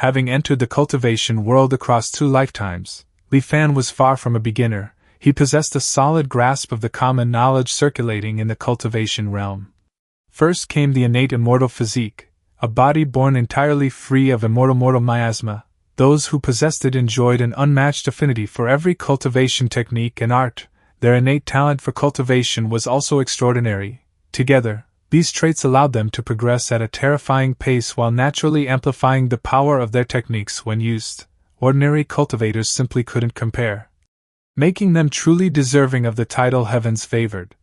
Having entered the cultivation world across 2 lifetimes, Li Fan was far from a beginner. He possessed a solid grasp of the common knowledge circulating in the cultivation realm. First came the innate immortal physique, a body born entirely free of immortal miasma. Those who possessed it enjoyed an unmatched affinity for every cultivation technique and art. Their innate talent for cultivation was also extraordinary. Together, these traits allowed them to progress at a terrifying pace while naturally amplifying the power of their techniques when used. Ordinary cultivators simply couldn't compare, making them truly deserving of the title Heaven's Favored.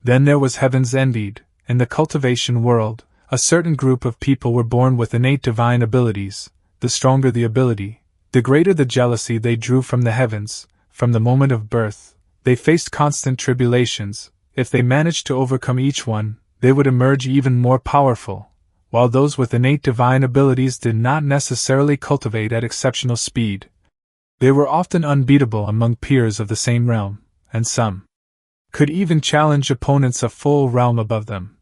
Then there was Heaven's Envied. In the cultivation world, a certain group of people were born with innate divine abilities. The stronger the ability, the greater the jealousy they drew from the heavens. From the moment of birth, they faced constant tribulations. If they managed to overcome each one, they would emerge even more powerful, while those with innate divine abilities did not necessarily cultivate at exceptional speed. They were often unbeatable among peers of the same realm, and some could even challenge opponents a full realm above them.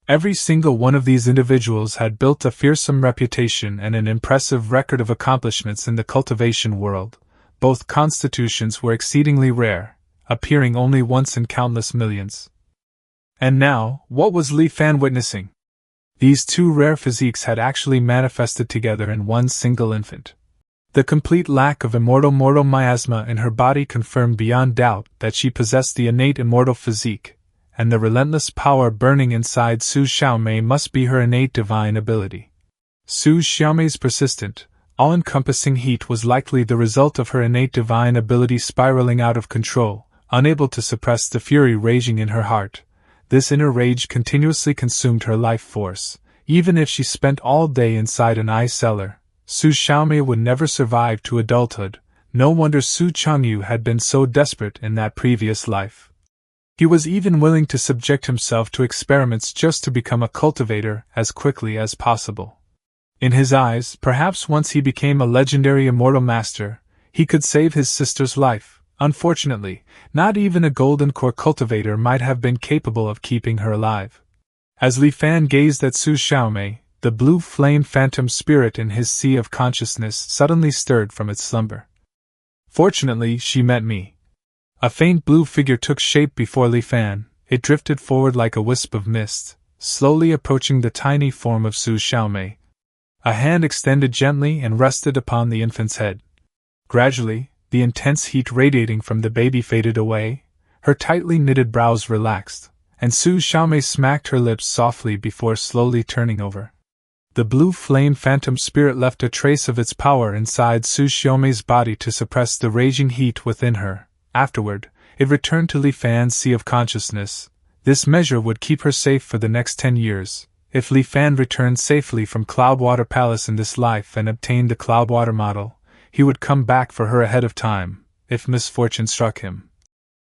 Every single one of these individuals had built a fearsome reputation and an impressive record of accomplishments in the cultivation world. Both constitutions were exceedingly rare, appearing only once in countless millions. And now, what was Li Fan witnessing? These 2 rare physiques had actually manifested together in one single infant. The complete lack of immortal miasma in her body confirmed beyond doubt that she possessed the innate immortal physique, and the relentless power burning inside Su Xiaomei must be her innate divine ability. Su Xiaomei's persistent, all-encompassing heat was likely the result of her innate divine ability spiraling out of control, unable to suppress the fury raging in her heart. This inner rage continuously consumed her life force. Even if she spent all day inside an ice cellar, Su Xiaomei would never survive to adulthood. No wonder Su Changyu had been so desperate in that previous life. He was even willing to subject himself to experiments just to become a cultivator as quickly as possible. In his eyes, perhaps once he became a legendary immortal master, he could save his sister's life. Unfortunately, not even a golden core cultivator might have been capable of keeping her alive. As Li Fan gazed at Su Xiaomei, the blue flame phantom spirit in his sea of consciousness suddenly stirred from its slumber. Fortunately, she met me. A faint blue figure took shape before Li Fan. It drifted forward like a wisp of mist, slowly approaching the tiny form of Su Xiaomei. A hand extended gently and rested upon the infant's head. Gradually, the intense heat radiating from the baby faded away, her tightly knitted brows relaxed, and Su Xiaomei smacked her lips softly before slowly turning over. The blue flame phantom spirit left a trace of its power inside Su Xiaomei's body to suppress the raging heat within her. Afterward, it returned to Li Fan's sea of consciousness. This measure would keep her safe for the next 10 years. If Li Fan returned safely from Cloudwater Palace in this life and obtained the Cloudwater model, he would come back for her ahead of time. If misfortune struck him,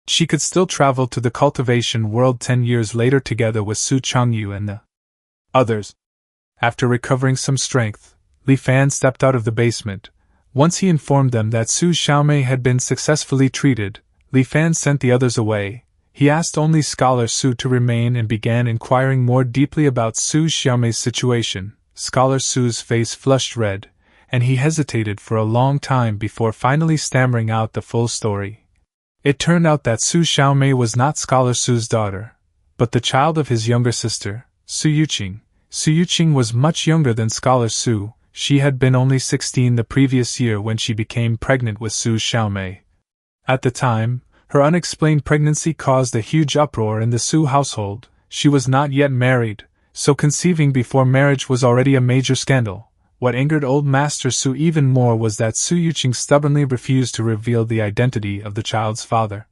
she could still travel to the cultivation world 10 years later together with Su Changyu and the others. After recovering some strength, Li Fan stepped out of the basement. Once he informed them that Su Xiaomei had been successfully treated, Li Fan sent the others away. He asked only Scholar Su to remain and began inquiring more deeply about Su Xiaomei's situation. Scholar Su's face flushed red, and he hesitated for a long time before finally stammering out the full story. It turned out that Su Xiaomei was not Scholar Su's daughter, but the child of his younger sister, Su Yuqing. Su Yuqing was much younger than Scholar Su. She had been only 16 the previous year when she became pregnant with Su Xiaomei. At the time, her unexplained pregnancy caused a huge uproar in the Su household. She was not yet married, so conceiving before marriage was already a major scandal. What angered Old Master Su even more was that Su Yuqing stubbornly refused to reveal the identity of the child's father.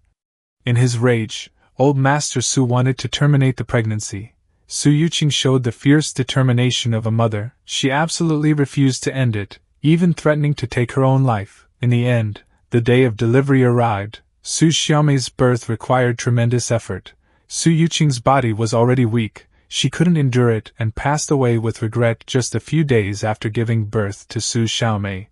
In his rage, Old Master Su wanted to terminate the pregnancy. Su Yuqing showed the fierce determination of a mother. She absolutely refused to end it, even threatening to take her own life. In the end, the day of delivery arrived. Su Xiaomei's birth required tremendous effort. Su Yuqing's body was already weak. She couldn't endure it and passed away with regret just a few days after giving birth to Su Xiaomei.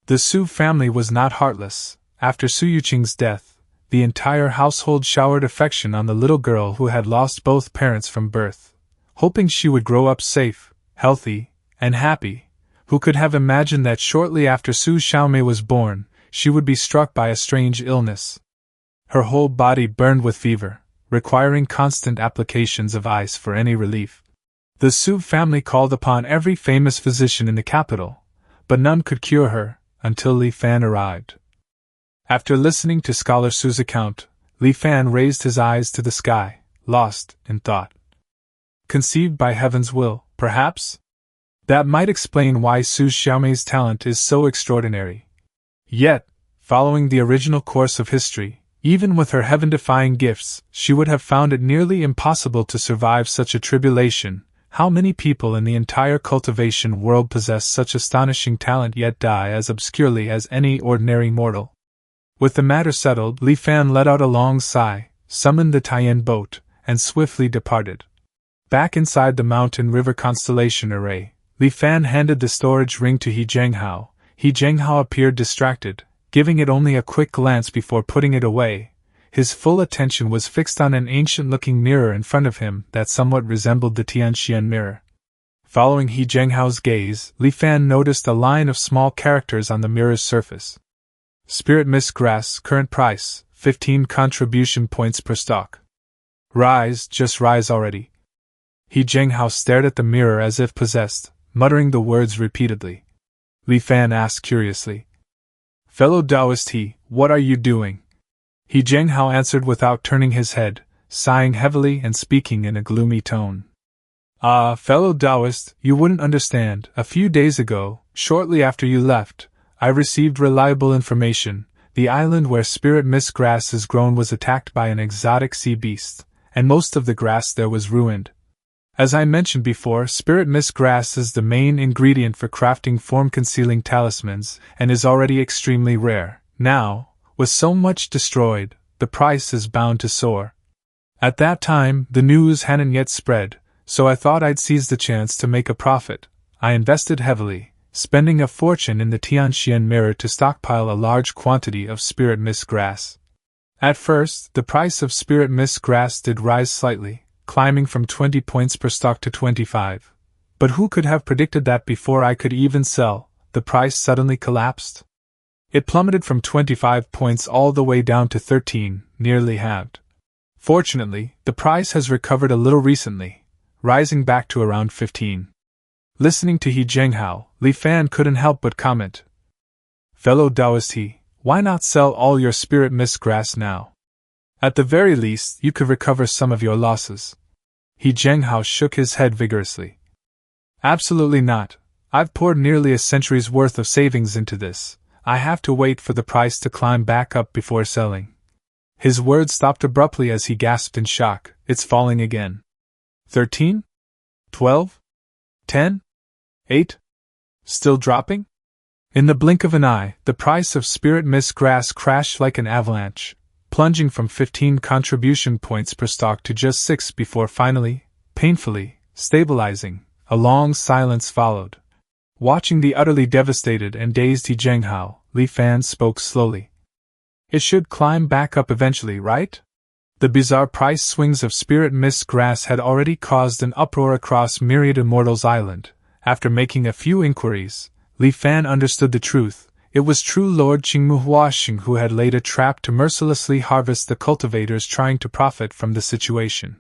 The Su family was not heartless. After Su Yuqing's death, the entire household showered affection on the little girl who had lost both parents from birth. Hoping she would grow up safe, healthy, and happy, Who could have imagined that shortly after Su Xiaomei was born, she would be struck by a strange illness? Her whole body burned with fever, requiring constant applications of ice for any relief. The Su family called upon every famous physician in the capital, but none could cure her, until Li Fan arrived. After listening to Scholar Su's account, Li Fan raised his eyes to the sky, lost in thought. Conceived by heaven's will, perhaps? That might explain why Su Xiaomei's talent is so extraordinary. Yet, following the original course of history, even with her heaven-defying gifts, she would have found it nearly impossible to survive such a tribulation. How many people in the entire cultivation world possess such astonishing talent yet die as obscurely as any ordinary mortal? With the matter settled, Li Fan let out a long sigh, summoned the Tian boat, and swiftly departed. Back inside the mountain river constellation array, Li Fan handed the storage ring to He Zhenghao. He Zhenghao appeared distracted, giving it only a quick glance before putting it away. His full attention was fixed on an ancient-looking mirror in front of him that somewhat resembled the Tianxian mirror. Following He Zhenghao's gaze, Li Fan noticed a line of small characters on the mirror's surface. Spirit Mist Grass, current price, 15 contribution points per stock. Rise, just rise already. He Zhenghao stared at the mirror as if possessed, muttering the words repeatedly. Li Fan asked curiously, "Fellow Taoist He, what are you doing?" He Zhenghao answered without turning his head, sighing heavily and speaking in a gloomy tone. "Ah, fellow Taoist, you wouldn't understand. A few days ago, shortly after you left, I received reliable information. The island where Spirit Mist Grass is grown was attacked by an exotic sea beast, and most of the grass there was ruined. As I mentioned before, Spirit Mist Grass is the main ingredient for crafting form-concealing talismans, and is already extremely rare. Now, with so much destroyed, the price is bound to soar. At that time, the news hadn't yet spread, so I thought I'd seize the chance to make a profit. I invested heavily, spending a fortune in the Tianxian mirror to stockpile a large quantity of Spirit Mist Grass. At first, the price of Spirit Mist Grass did rise slightly, climbing from 20 points per stock to 25. But who could have predicted that before I could even sell, the price suddenly collapsed? It plummeted from 25 points all the way down to 13, nearly halved. Fortunately, the price has recovered a little recently, rising back to around 15. Listening to He Zhenghao, Li Fan couldn't help but comment, "Fellow Taoist He, why not sell all your Spirit Mist Grass now? At the very least, you could recover some of your losses." He Zhenghao shook his head vigorously. "Absolutely not. I've poured nearly a century's worth of savings into this. I have to wait for the price to climb back up before selling." His words stopped abruptly as he gasped in shock. "It's falling again. 13? 12? 10? 8? Still dropping?" In the blink of an eye, the price of Spirit Mist Grass crashed like an avalanche, plunging from 15 contribution points per stock to just 6 before finally, painfully, stabilizing. A long silence followed. Watching the utterly devastated and dazed He Zhenghao, Li Fan spoke slowly. "It should climb back up eventually, right?" The bizarre price swings of Spirit Mist Grass had already caused an uproar across Myriad Immortals Island. After making a few inquiries, Li Fan understood the truth. It was true Lord Qingmu Huaxing who had laid a trap to mercilessly harvest the cultivators trying to profit from the situation.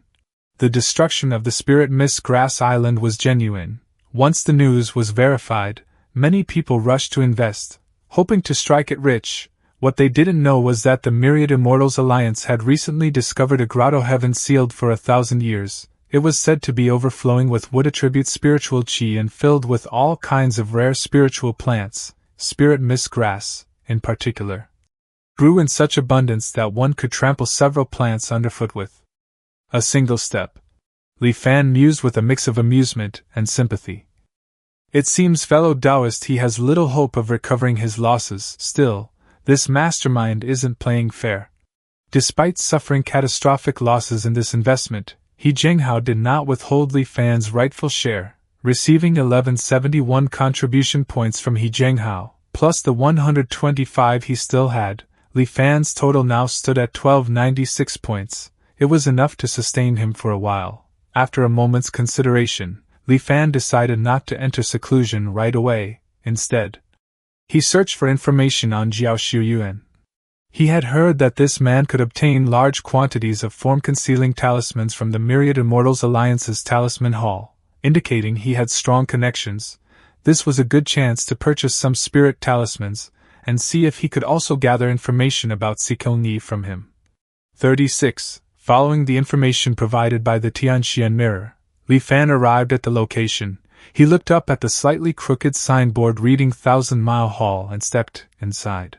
The destruction of the Spirit Mist Grass Island was genuine. Once the news was verified, many people rushed to invest, hoping to strike it rich. What they didn't know was that the Myriad Immortals Alliance had recently discovered a grotto heaven sealed for 1,000 years. It was said to be overflowing with wood-attribute spiritual qi and filled with all kinds of rare spiritual plants. Spirit Mist Grass, in particular, grew in such abundance that one could trample several plants underfoot with a single step. Li Fan mused with a mix of amusement and sympathy. "It seems, fellow Taoist, he has little hope of recovering his losses. Still, this mastermind isn't playing fair." Despite suffering catastrophic losses in this investment, He Zhenghao did not withhold Li Fan's rightful share, receiving 1171 contribution points from He Zhenghao, plus the 125 he still had. Li Fan's total now stood at 1296 points. It was enough to sustain him for a while. After a moment's consideration, Li Fan decided not to enter seclusion right away. Instead, he searched for information on Jiao Shuyuan. He had heard that this man could obtain large quantities of form-concealing talismans from the Myriad Immortals Alliance's Talisman Hall, indicating he had strong connections. This was a good chance to purchase some spirit talismans, and see if he could also gather information about Su Xiaomei from him. 36. Following the information provided by the Tianxian mirror, Li Fan arrived at the location. He looked up at the slightly crooked signboard reading 1000-Mile Hall and stepped inside.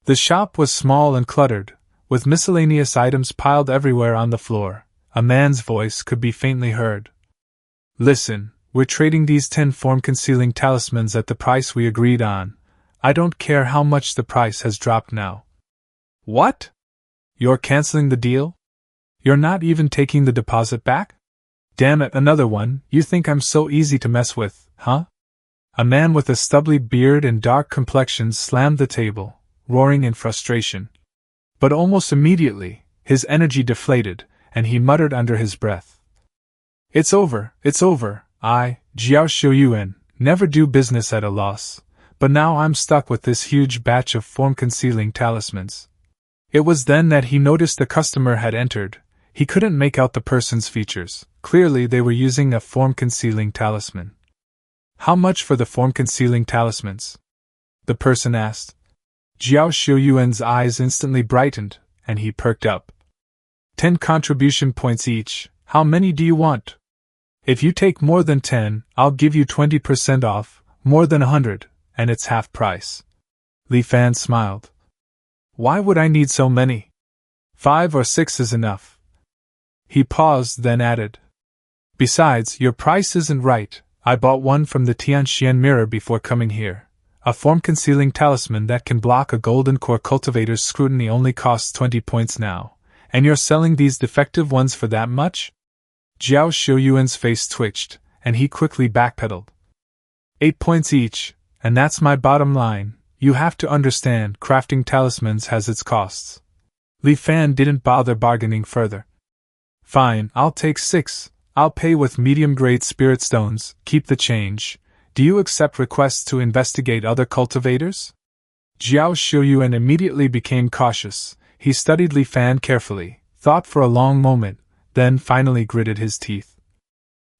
The shop was small and cluttered, with miscellaneous items piled everywhere on the floor. A man's voice could be faintly heard. "Listen, we're trading these 10 form-concealing talismans at the price we agreed on. I don't care how much the price has dropped now." "What? You're canceling the deal? You're not even taking the deposit back? Damn it, another one. You think I'm so easy to mess with, huh?" A man with a stubbly beard and dark complexion slammed the table, roaring in frustration. But almost immediately, his energy deflated, and he muttered under his breath. It's over. I, Jiao Shuyuan, never do business at a loss, but now I'm stuck with this huge batch of form-concealing talismans." It was then that he noticed the customer had entered. He couldn't make out the person's features. Clearly they were using a form-concealing talisman. "How much for the form-concealing talismans?" the person asked. Jiao Shuyuan's eyes instantly brightened, and he perked up. 10 contribution points each. How many do you want? If you take more than 10, I'll give you 20% off, more than 100, and it's half price. Li Fan smiled. Why would I need so many? 5 or 6 is enough. He paused, then added. Besides, your price isn't right. I bought one from the Tianxian mirror before coming here. A form-concealing talisman that can block a golden core cultivator's scrutiny only costs 20 points now, and you're selling these defective ones for that much? Jiao Shuyuan's face twitched, and he quickly backpedaled. 8 points each, and that's my bottom line. You have to understand, crafting talismans has its costs. Li Fan didn't bother bargaining further. Fine, I'll take 6. I'll pay with medium-grade spirit stones, keep the change. Do you accept requests to investigate other cultivators? Jiao Shuyuan immediately became cautious. He studied Li Fan carefully, thought for a long moment, then finally gritted his teeth.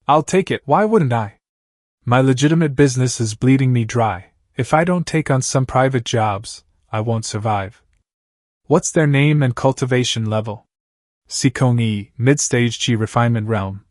I'll take it, why wouldn't I? My legitimate business is bleeding me dry. If I don't take on some private jobs, I won't survive. What's their name and cultivation level? Su Xiaomei, mid-stage Qi refinement realm.